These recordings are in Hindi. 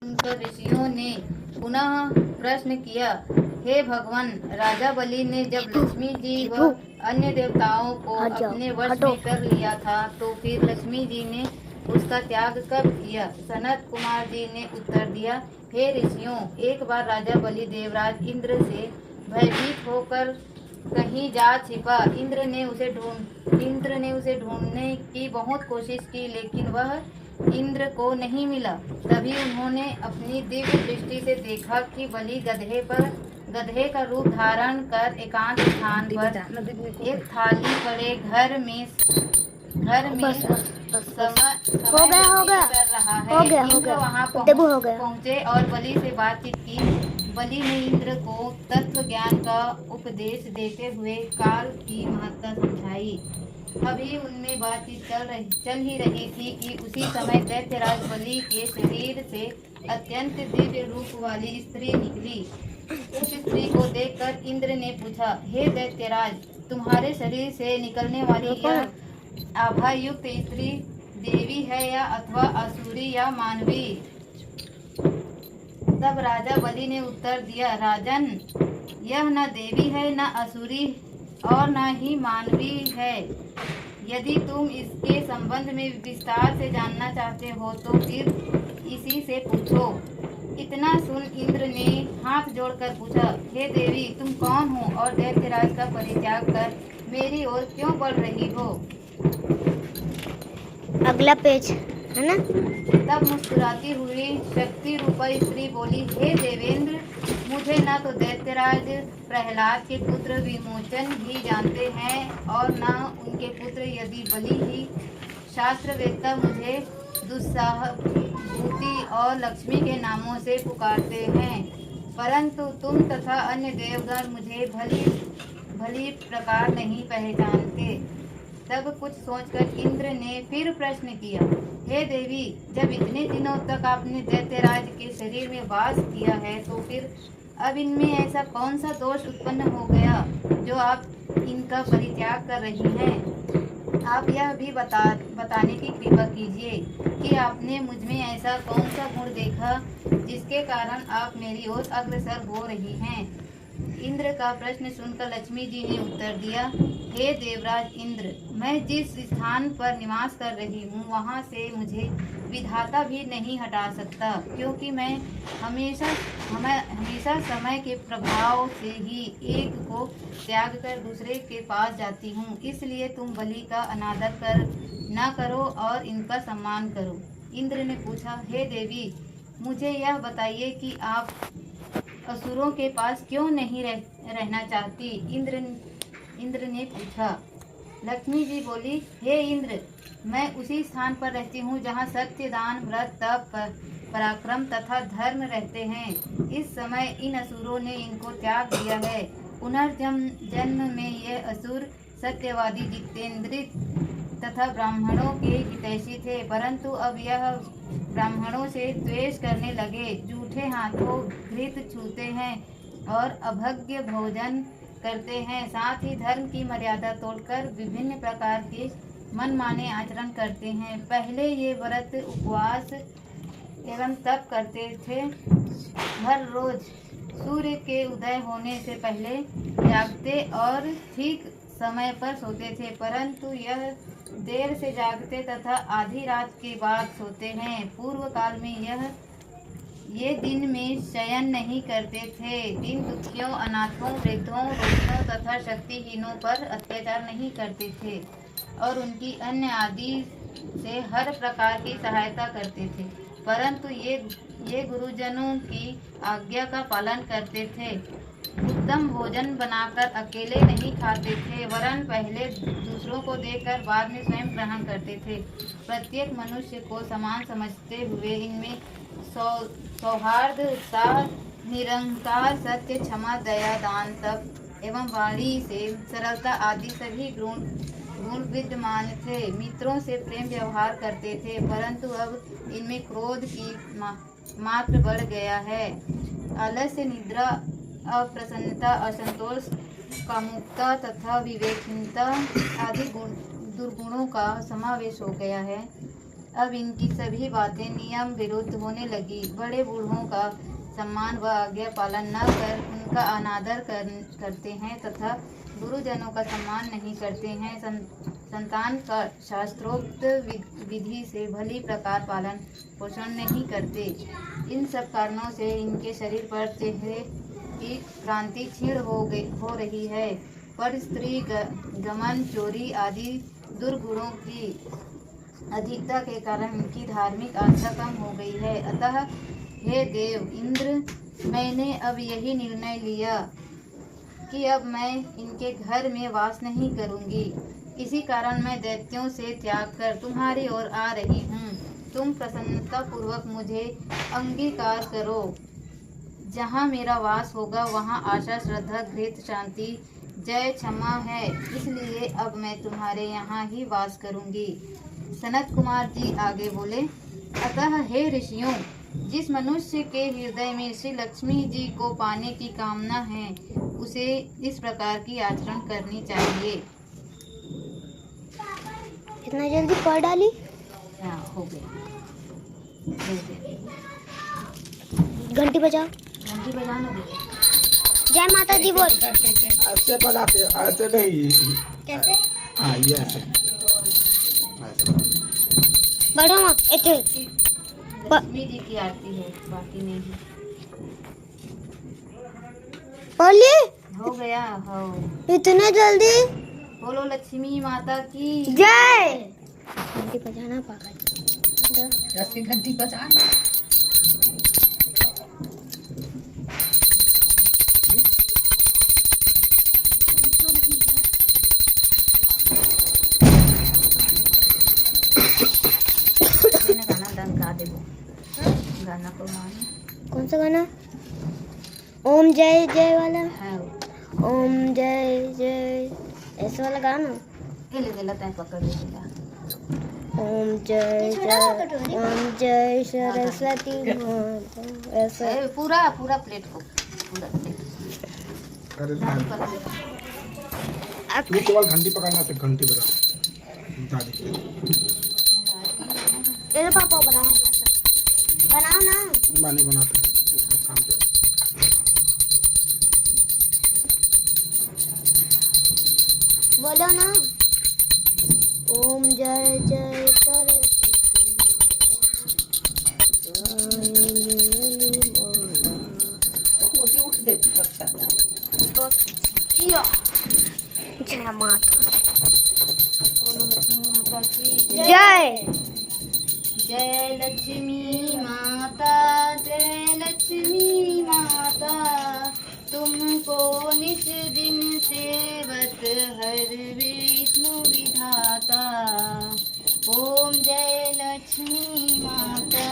सुनकर ऋषियों ने पुनः प्रश्न किया, हे भगवान, राजा बलि ने जब लक्ष्मी जी व अन्य देवताओं को अपने वश में कर लिया था तो फिर लक्ष्मी जी ने उसका त्याग कब किया? सनत कुमार जी ने उत्तर दिया, हे ऋषियों, एक बार राजा बलि देवराज इंद्र से भयभीत होकर कहीं जा छिपा। इंद्र ने उसे ढूंढने की बहुत कोशिश की, लेकिन वह इंद्र को नहीं मिला। तभी उन्होंने अपनी दिव्य दृष्टि से देखा कि बलि गधे का रूप धारण कर एकांत स्थान पर एक थाली पड़े घर में कर रहा है। इंद्र वहाँ पहुँचे और बलि से बातचीत की। बलि ने इंद्र को तत्व ज्ञान का उपदेश देते हुए काल की महत्ता समझाई। अभी उनमें बातचीत चल ही रही थी कि उसी समय दैत्यराज बलि के शरीर से अत्यंत दिव्य रूप वाली स्त्री निकली। उस स्त्री को देखकर इंद्र ने पूछा, हे दैत्यराज, तुम्हारे शरीर से निकलने वाली यह आभायुक्त स्त्री देवी है या अथवा असुरी या मानवी? तब राजा बलि ने उत्तर दिया, राजन, यह न देवी है, न असुरी और न ही मानवी है। यदि तुम इसके संबंध में विस्तार से जानना चाहते हो तो फिर इसी से पूछो। इतना सुन इंद्र ने हाथ जोड़कर पूछा, हे देवी, तुम कौन हो और दैत्यराज का परित्याग कर मेरी ओर क्यों बढ़ रही हो? अगला पेज है ना। तब मुस्कुराती हुई शक्ति रूपा स्त्री बोली, हे देवेंद्र, मुझे न तो दैत्यराज प्रहलाद के पुत्र विमोचन ही जानते हैं और न उनके पुत्र यदि बलि ही। शास्त्रवेत्ता मुझे दुस्साहभूति और लक्ष्मी के नामों से पुकारते हैं, परंतु तुम तथा अन्य देवगण मुझे भली प्रकार नहीं पहचानते। तब कुछ सोचकर इंद्र ने फिर प्रश्न किया, हे देवी, जब इतने दिनों तक आपने दैत्यराज के शरीर में वास किया है तो फिर अब इनमें ऐसा कौन सा दोष उत्पन्न हो गया जो आप इनका परित्याग कर रही हैं? आप यह भी बताने की कृपा कीजिए कि आपने मुझ में ऐसा कौन सा गुण देखा जिसके कारण आप मेरी ओर अग्रसर हो रही हैं? इंद्र का प्रश्न सुनकर लक्ष्मी जी ने उत्तर दिया, हे देवराज इंद्र, मैं जिस स्थान पर निवास कर रही हूँ वहाँ से मुझे विधाता भी नहीं हटा सकता, क्योंकि मैं हमेशा समय के प्रभाव से ही एक को त्याग कर दूसरे के पास जाती हूँ। इसलिए तुम बलि का अनादर न करो और इनका सम्मान करो। इंद्र ने पूछा, हे देवी, मुझे यह बताइए कि आप असुरों के पास क्यों नहीं रहना चाहती? इंद्र ने पूछा। लक्ष्मी जी बोली, हे इंद्र, मैं उसी स्थान पर रहती हूँ जहाँ सत्य, दान, व्रत, तप, पराक्रम तथा धर्म रहते हैं। इस समय इन असुरों ने इनको त्याग दिया है। पुनर्जन्म में ये असुर सत्यवादी, जितेंद्रिय तथा ब्राह्मणों के हितैषी थे, परंतु अब यह ब्राह्मणों से द्वेष करने लगे, झूठे हाथों घृत छूते हैं और अभज्ञ भोजन करते हैं। साथ ही धर्म की मर्यादा तोड़कर विभिन्न प्रकार के मनमाने आचरण करते हैं। पहले ये व्रत, उपवास एवं तप करते थे। हर रोज सूर्य के उदय होने से पहले जागते और ठीक समय पर सोते थे, परंतु यह देर से जागते तथा आधी रात के बाद सोते हैं। पूर्व काल में ये दिन में शयन नहीं करते थे। दिन दुखियों, अनाथों, वृद्धों, रोगियों तथा शक्तिहीनों पर अत्याचार नहीं करते थे और उनकी अन्य आदि से हर प्रकार की सहायता करते थे, परंतु ये गुरुजनों की आज्ञा का पालन करते थे। उत्तम भोजन बनाकर अकेले नहीं खाते थे, वरन पहले दूसरों को देकर बाद में स्वयं ग्रहण करते थे। प्रत्येक मनुष्य को समान समझते हुए इनमें सौहार्द, उत्साह, निरंकार सत्य, क्षमा, दया, दान, तप एवं वाणी से सरलता आदि सभी गुण विद्यमान थे। मित्रों से प्रेम व्यवहार करते थे, परंतु अब इनमें क्रोध की मात्रा बढ़ गया है। आलस्य, निद्रा, अप्रसन्नता, असंतोष, कामुकता तथा विवेकहीनता आदि दुर्गुणों का समावेश हो गया है। अब इनकी सभी बातें नियम विरुद्ध होने लगी। बड़े बूढ़ों का सम्मान व आज्ञा पालन न कर उनका अनादर करते हैं तथा गुरुजनों का सम्मान नहीं करते हैं। संतान का शास्त्रोक्त विधि से भली प्रकार पालन पोषण नहीं करते। इन सब कारणों से इनके शरीर पर चेहरे की क्रांति क्षीण हो रही है। पर स्त्री गमन, चोरी आदि दुर्गुणों की अधिकता के कारण इनकी धार्मिक आस्था कम हो गई है। अतः हे देव इंद्र, मैंने अब यही निर्णय लिया कि अब मैं इनके घर में वास नहीं करूंगी। इसी कारण मैं दैत्यों से त्याग कर तुम्हारी ओर आ रही हूँ। तुम प्रसन्नता पूर्वक मुझे अंगीकार करो। जहाँ मेरा वास होगा वहाँ आशा, श्रद्धा, धैर्य, शांति, जय, क्षमा है। इसलिए अब मैं तुम्हारे यहाँ ही वास करूंगी। सनत कुमार जी आगे बोले, अतः हे ऋषियों, जिस मनुष्य के हृदय में श्री लक्ष्मी जी को पाने की कामना है उसे इस प्रकार की आचरण करनी चाहिए। इतना जल्दी पढ़ डाली? हाँ, हो गया। घंटी बजाओ। घंटी बजाना बेटा। जय माता दी बोल। ऐसे बनाते, ऐसे नहीं। कैसे? हाँ, ये ऐसे। बढ़ो माँ, इतने लक्ष्मी जी की आरती है, बाकी नहीं। पढ़ लिए? हो गया। हो, इतना जल्दी? बोलो लक्ष्मी माता की जय। घंटी बजाना पागल। ऐसे घंटी बजाना। गाना गा दे वो। गाना को मानो। कौन सा गाना? ओम जय जय वाला? हाँ, ओम जय जय ऐसे वाला गाना? ये ले देला तय पकड़ ले देला। ओम जय जय, ओम जय सरस्वती माता। ऐसा पूरा पूरा प्लेट को, पूरा प्लेट। अरे घंटी पकड़ ले। तू केवल घंटी पकड़ना से घंटी बजा दादी। ये पापा बनाओ ना। मानी बनाते काम पे। बोलो ना। ओम जय जय सरस्वती। उठ दे जय माता। बोलो लक्ष्मी माता की जय। जय लक्ष्मी माता, जय लक्ष्मी माता, तुमको निज दिन सेवत हर विष्णु विधाता। ओम जय लक्ष्मी माता।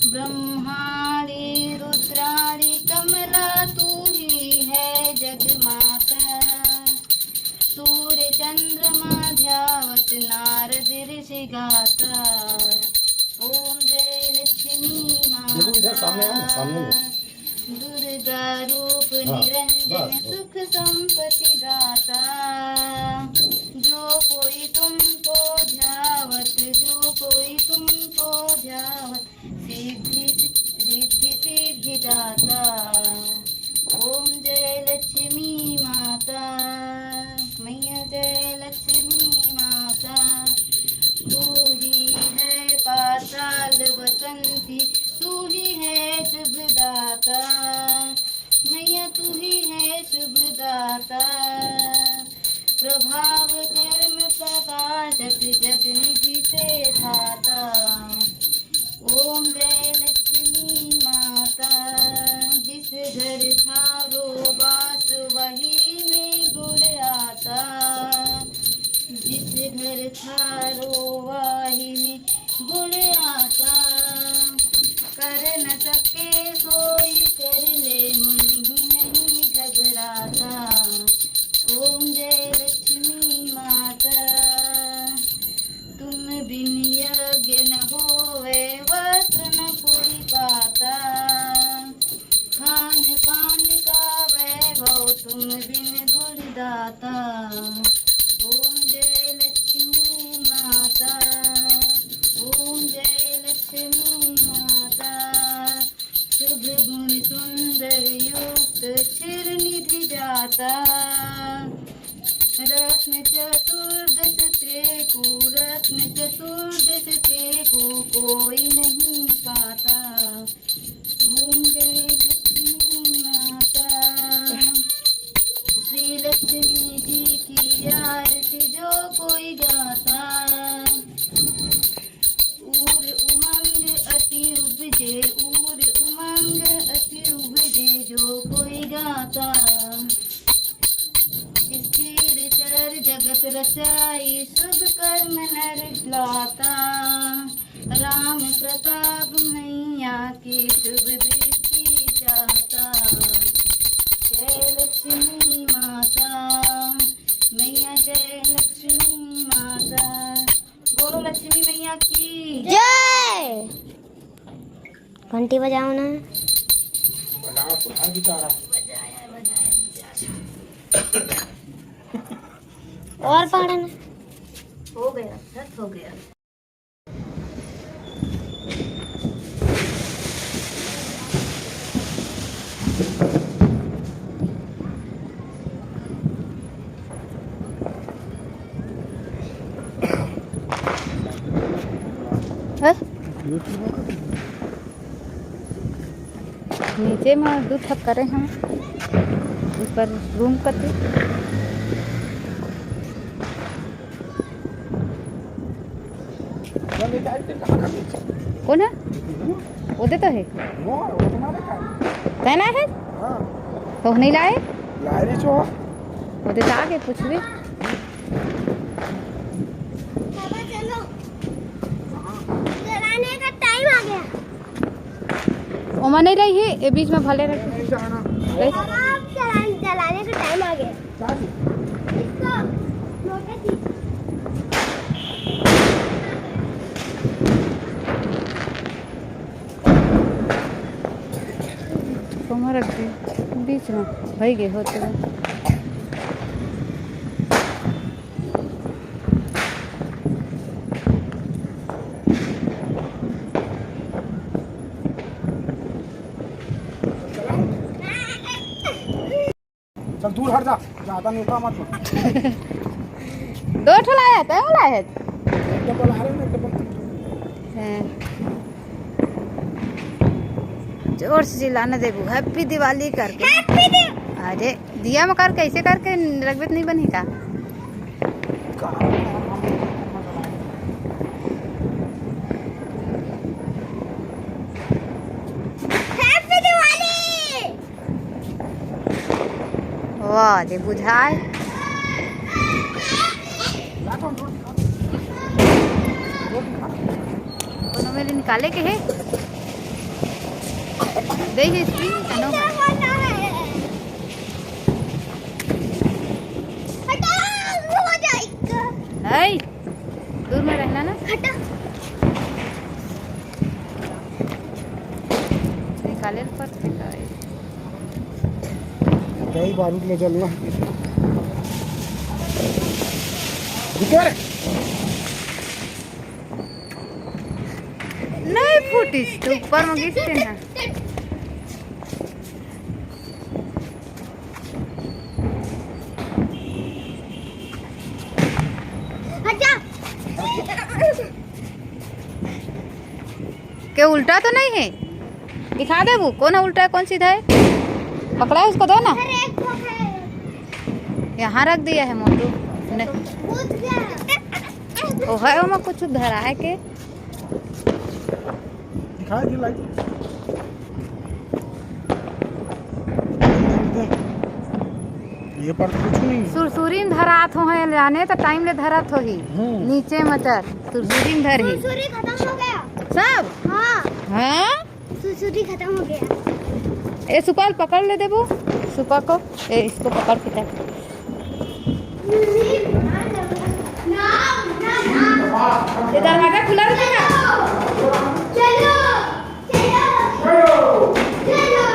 ब्रह्माणि रुद्राणि कमला तू ही है जगमाता। सूर्य चंद्रमा ध्यावत नारद ऋषि गाता। ओम जय लक्ष्मी देखो इधर सामने है ना, सामने माता। में। दुर्गा रूप हाँ, निरंजन बस। सुख संपत्ति दाता। जो कोई तुमको ध्यावत, जो कोई तुमको ध्यावत, सिद्धि सिद्धि दाता। ओम जय लक्ष्मी माता। मैया जय लक्ष्मी माता। तू ही है पाताल वसंती, तू ही है शुभदाता। मैया तू ही है शुभदाता। प्रभाव कर्म प्रकाशक जगनिधि से धाता। ओम जय लक्ष्मी माता। जिस घर थारो वास वही में गुण आता। जिस घर थारो वही में गुण आता। कर न सके सोई कर ले, मन ही नहीं घबराता। ओम जय लक्ष्मी माता। तुम बिन यज्ञ न होवे, वस्त्र न कोई पाता। खान पान का वैभव तुम बिन गुणदाता। ओम जय लक्ष्मी माता। गाता। रत्न चतुर्दश ते को कोई नहीं पाता। ओम जय लक्ष्मी माता। श्री लक्ष्मी जी की आरती जो कोई गाता। उर उमंग अति उपजे जो कोई गाता। स्थिर चर जगत रचाई शुभ कर्म नर लाता। राम प्रताप मैया की शुभ दृष्टि जाता। जय लक्ष्मी माता मैया, जय लक्ष्मी माता। बोलो लक्ष्मी मैया की जय। घंटी बजाओ ना। बड़ा सुधा बेचारा। और पढ़ना। हो गया, छत हो गया। नीचे में 2 छत करे हम, ऊपर रूम करते। कौन है? वो तो है कहना है तो नहीं लाए वो तो आगे पूछ भी। ओमा नहीं रही है ये बीच में भले रखे। चलाने का टाइम आ गया। ओमा रख दे बीच में भाई गए होते हैं। चल दूर हट जा, ज्यादा नेता मत बन। 2 ठो लाया है, लाया है। डबल आ रहे हैं, डबल। जोर से चिल्लाना देखो हैप्पी दिवाली करके। अरे दिया में कर कैसे करके रगबत नहीं बनी का। हैप्पी दिवाली। वाह दे बुझाए। कोनो में निकाले के है दे ही स्प्रिंग कनो है दूर में रहना ना। निकाले पर कई बारूद ले चलना। नहीं फूटी तो ऊपर में गिरते हैं। के उल्टा तो नहीं है? दिखा दे वो कौन उल्टा है कौन सीधा है। पकड़ा है उसको दो ना। यहाँ रख दिया है मोटू ने। ओ है वो कुछ धरा है के दिखा दी लाइट। ये पर कुछ नहीं। सुरसुरी में धरात हो है जाने तो टाइम ले धरात हो ही नीचे मचर सुरसुरी में धर ही। सुरसुरी खत्म हो गया सब। हाँ हाँ सुरसुरी खत्म हो गया। ए सुपाल पकड़ ले देबो सुपा को। ए इसको पकड़ के तक ये दरवाजा खुला रखेगा। चलो चलो चलो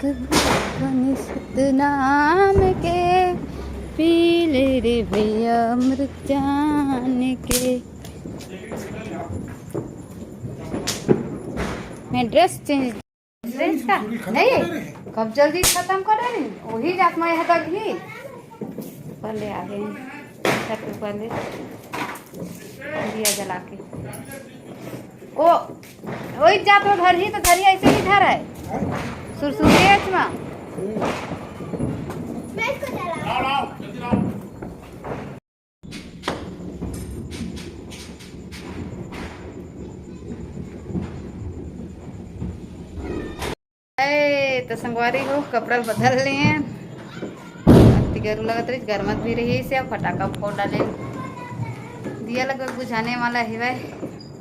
धनी सतनाम के पी ले रे भैया अमृत जान के। मैं ड्रेस चेंज का नहीं कब जल्दी खत्म कर रहे हैं वही जात में है तक ही पहले आ गए पहले दिया जला के ओ वही जात में घर ही तो घर ही ऐसे ही घर है सुरसुरी में तो संगवारी हो कपड़ा बदल लिए तिगरू लगत रही गर्मत भी रही से फटाका फोड़ डाले दिया लगभग बुझाने वाला है वह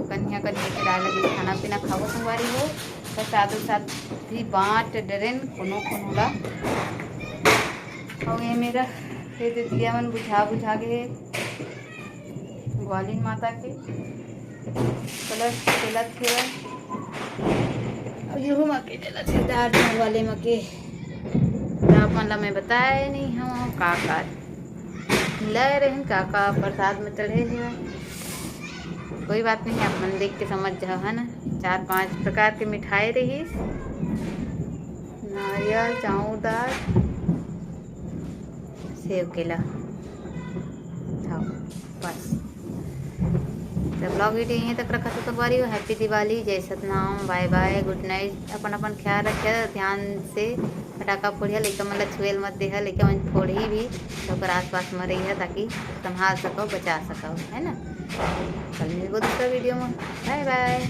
कन्या कन्या के डाल लगे खाना पीना खाओ संगवारी हो प्रसाद उसाद भी बाँट डरेन कोनो कोनोला और ये मेरा फिर दिया मन बुझा के ग्वालिन माता के कलश तेलत थे गेहूँ मके दार वाले मके आप मतलब मैं बताया नहीं हम का ले रहे का प्रसाद में चढ़े हैं कोई बात नहीं आप मन देख के समझ जाओ है ना 4-5 प्रकार के मिठाई रही नारियल चाउदार सेव केला हाँ बस तो ब्लॉग वीडियो यहीं तक रखा तो संगवारी हो हैप्पी दिवाली जय Satnam bye bye good night अपन अपन ख्याल रखे ध्यान से फटाका फोड़िया लेकिन मतलब छुएल मत देहा लेकिन मन फोड़ी भी तो आस पास में रही है ताकि संभाल सको बचा सको है ना कल मिलबो दूसरा वीडियो में बाय बाय।